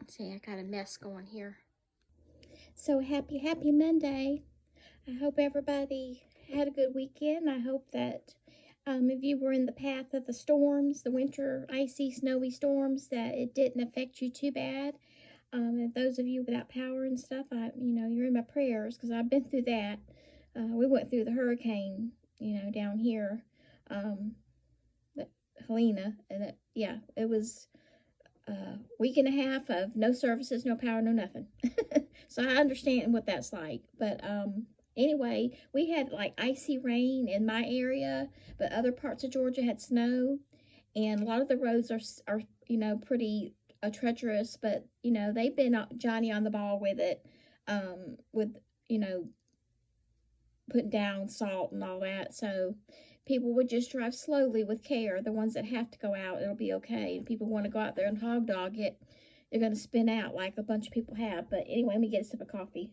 See, I got a mess going here. So happy Monday. I hope everybody had a good weekend. I hope that if you were in the path of the storms, the winter, icy, snowy storms, that it didn't affect you too bad. And those of you without power and stuff, you're in my prayers because I've been through that. We went through the hurricane, down here, Helena, and it was a week and a half of no services, no power, no nothing. So I understand what that's like. But anyway, we had like icy rain in my area, but other parts of Georgia had snow, and a lot of the roads are pretty treacherous. But they've been Johnny on the ball with it, with putting down salt and all that. So people would just drive slowly with care. The ones that have to go out, it'll be okay. If people want to go out there and hog dog it, they're going to spin out like a bunch of people have. But anyway, let me get a sip of coffee.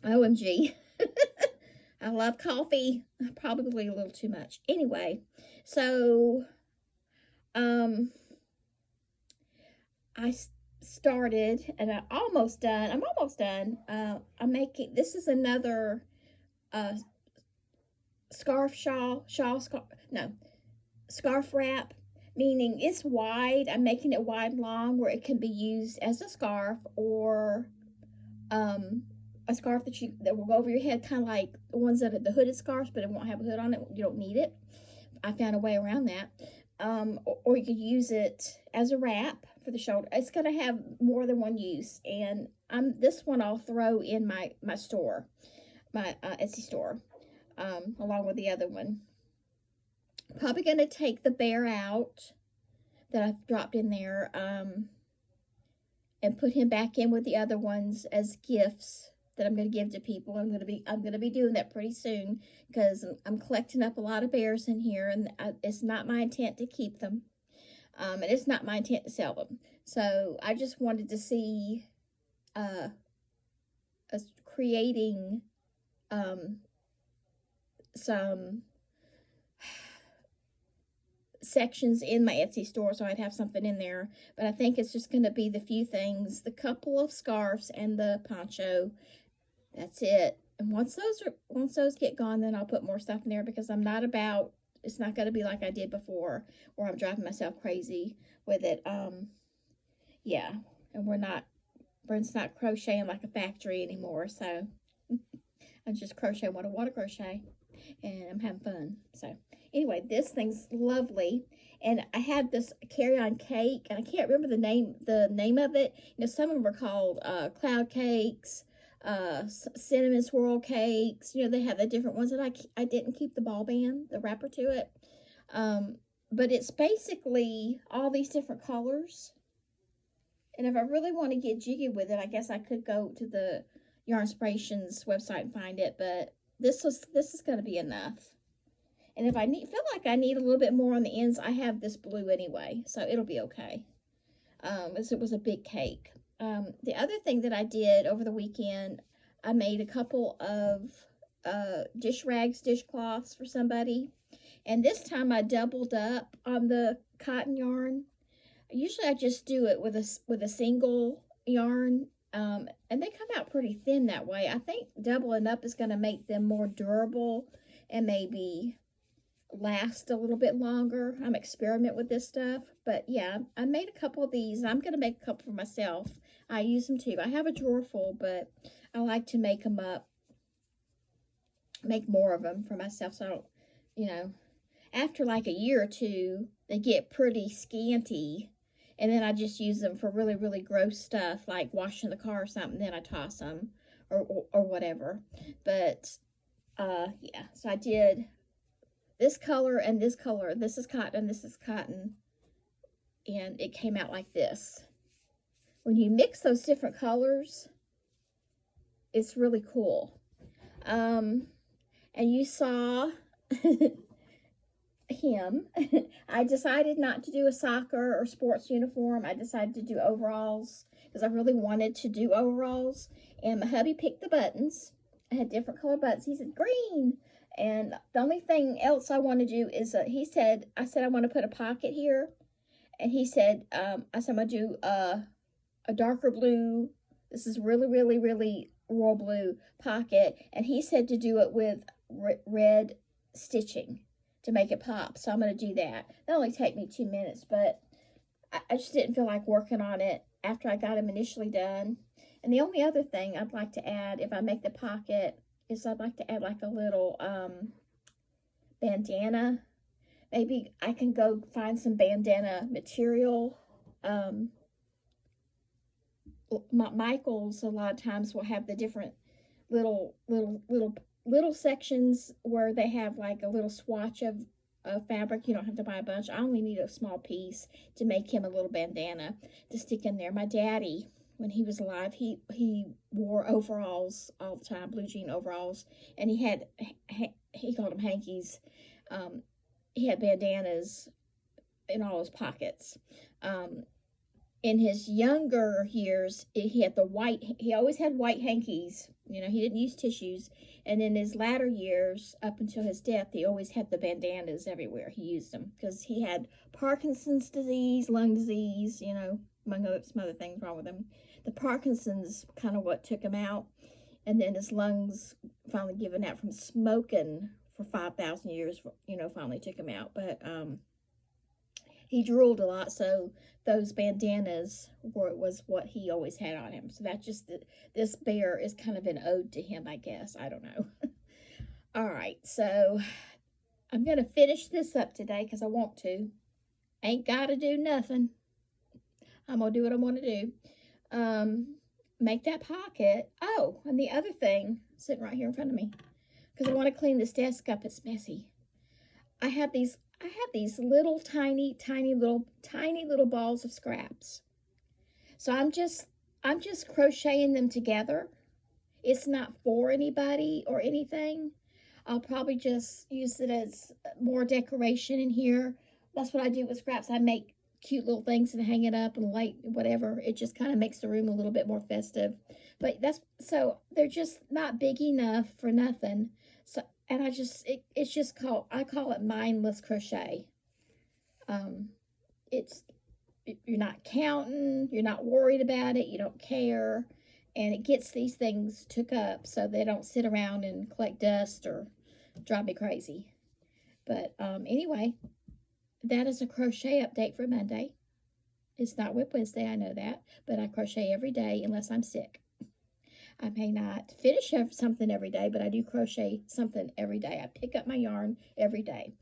OMG. I love coffee. Probably a little too much. Anyway, so I started, and I'm almost done. I'm making, this is another scarf wrap, meaning it's wide. I'm making it wide and long where it can be used as a scarf, or a scarf that will go over your head, kind of like the ones that are the hooded scarves, but it won't have a hood on it. You don't need it. I found a way around that. Or you could use it as a wrap for the shoulder. It's going to have more than one use, and this one I'll throw in my store, my Etsy store, along with the other one. Probably going to take the bear out that I've dropped in there, and put him back in with the other ones as gifts that I'm going to give to people. I'm going to be doing that pretty soon because I'm collecting up a lot of bears in here, and it's not my intent to keep them, and it's not my intent to sell them. So I just wanted to see us creating some sections in my Etsy store, so I'd have something in there. But I think it's just going to be the few things, the couple of scarves and the poncho. That's it. And once those get gone, then I'll put more stuff in there, because it's not going to be like I did before, where I'm driving myself crazy with it. Yeah, and Brent's not crocheting like a factory anymore, so I'm just crocheting what I want to crochet, and I'm having fun. So anyway, this thing's lovely, and I had this carry-on cake, and I can't remember the name of it. Some of them are called cloud cakes, cinnamon swirl cakes. They have the different ones, that I didn't keep the ball band, the wrapper to it. But it's basically all these different colors. And if I really want to get jiggy with it, I guess I could go to the Yarnspirations website and find it. But this is going to be enough. And if I feel like I need a little bit more on the ends, I have this blue anyway, so it'll be okay. It was a big cake. The other thing that I did over the weekend, I made a couple of dishcloths for somebody, and this time I doubled up on the cotton yarn. Usually I just do it with a single yarn, and they come out pretty thin that way. I think doubling up is going to make them more durable and maybe last a little bit longer. I'm experimenting with this stuff, but yeah, I made a couple of these. I'm going to make a couple for myself. I use them too. I have a drawer full, but I like to make them up, make more of them for myself, so I don't, after like a year or two, they get pretty scanty, and then I just use them for really, really gross stuff, like washing the car or something, then I toss them, or whatever. But yeah, so I did this color and this color. This is cotton, and it came out like this. When you mix those different colors, it's really cool. And you saw him. I decided not to do a soccer or sports uniform. I decided to do overalls because I really wanted to do overalls. And my hubby picked the buttons. I had different color buttons. He said green. And the only thing else I want to do is I said I want to put a pocket here. And he said, I said, I'm going to do a darker blue. This is really, really, really royal blue pocket. And he said to do it with red stitching to make it pop. So I'm going to do that. That'll only take me 2 minutes, but I just didn't feel like working on it after I got him initially done. And the only other thing I'd like to add, if I make the pocket, is I'd like to add like a little bandana. Maybe I can go find some bandana material. Michael's a lot of times will have the different little sections where they have like a little swatch of fabric. You don't have to buy a bunch. I only need a small piece to make him a little bandana to stick in there. My daddy, when he was alive, he wore overalls all the time, blue jean overalls, and he called them hankies. He had bandanas in all his pockets. In his younger years, he always had white hankies. You know, he didn't use tissues. And in his latter years, up until his death, he always had the bandanas everywhere. He used them because he had Parkinson's disease, lung disease, you know, among some other things wrong with him. The Parkinson's kind of what took him out. And then his lungs finally given out from smoking for 5,000 years, you know, finally took him out. But he drooled a lot, so those bandanas was what he always had on him. So that's just, this bear is kind of an ode to him, I guess. I don't know. All right, so I'm going to finish this up today because I want to. Ain't got to do nothing. I'm going to do what I want to do. Make that pocket. Oh, and the other thing, sitting right here in front of me, because I want to clean this desk up. It's messy. I have these little tiny little balls of scraps. So I'm just crocheting them together. It's not for anybody or anything. I'll probably just use it as more decoration in here. That's what I do with scraps. I make cute little things and hang it up and light whatever. It just kind of makes the room a little bit more festive. But so they're just not big enough for nothing. So, and it's just I call it mindless crochet. You're not counting, you're not worried about it, you don't care, and it gets these things took up so they don't sit around and collect dust or drive me crazy. But anyway, that is a crochet update for Monday. It's not Whip Wednesday, I know that, but I crochet every day unless I'm sick. I may not finish something every day, but I do crochet something every day. I pick up my yarn every day.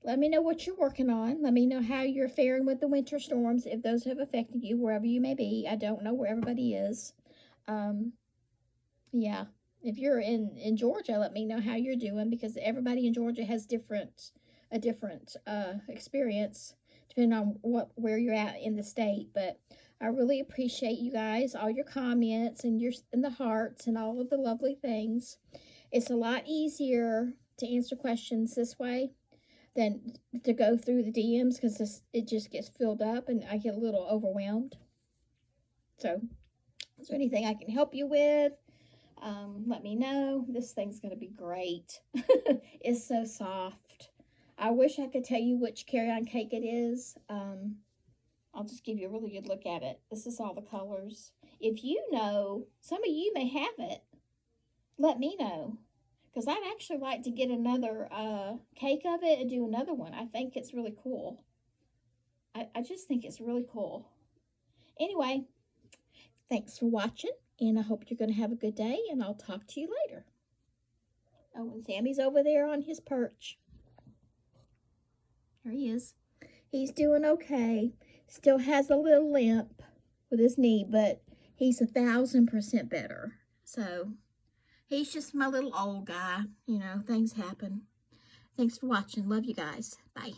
Let me know what you're working on. Let me know how you're faring with the winter storms, if those have affected you, wherever you may be. I don't know where everybody is. Yeah, if you're in Georgia, let me know how you're doing, because everybody in Georgia has a different experience depending on where you're at in the state. But I really appreciate you guys, all your comments and the hearts and all of the lovely things. It's a lot easier to answer questions this way than to go through the DMs, because it just gets filled up and I get a little overwhelmed. So, is there anything I can help you with? Let me know. This thing's going to be great. It's so soft. I wish I could tell you which carry-on cake it is. I'll just give you a really good look at it. This is all the colors. If you know, some of you may have it, let me know. Because I'd actually like to get another cake of it and do another one. I think it's really cool. I just think it's really cool. Anyway, thanks for watching, and I hope you're going to have a good day, and I'll talk to you later. Oh, and Sammy's over there on his perch. There he is. He's doing okay. Still has a little limp with his knee, but he's 1,000% better. So he's just my little old guy. You know, things happen. Thanks for watching. Love you guys. Bye.